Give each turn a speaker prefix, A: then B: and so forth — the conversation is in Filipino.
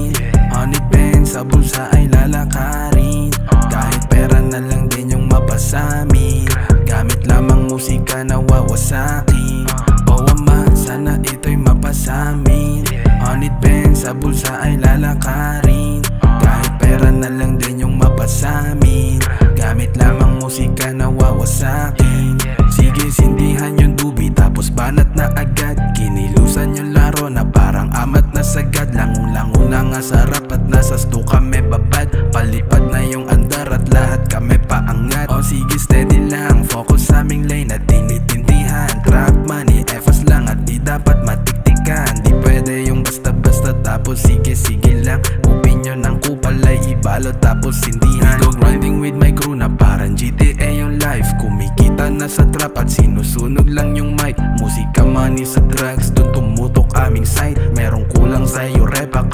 A: amin. Honey pen sa bulsa ay lalakarin, kahit pera na lang din yung mapasamin. Gamit lamang musika na wawasakin. O ama, sana ito'y mapasamin. Honey pen sa bulsa ay lalakarin, kahit pera na lang din yung mapasamin. Gamit lamang musika na wawasakin. Sige, sindihan yung dubi tapos banat na agad. Kinilusan yung laro na parang amat na sagad. Lango-lango na nga sarap at nasa sto kami babad. Palipad na yung andar at lahat kami paangat. O sige, steady lang, focus sa aming lane at tinitindihan. Trap money, efas lang at di dapat matiktikan. Di pwede yung basta-basta tapos sige-sige lang. Opinion ng kupal ay ibalot tapos sindihan. Dog grinding with my crew na parang GTA yung life. Kumikita na sa trap at sinusunog lang yung mic. Musika, money sa drugs, dun tumutok aming site. Merong kulang sa'yo, repak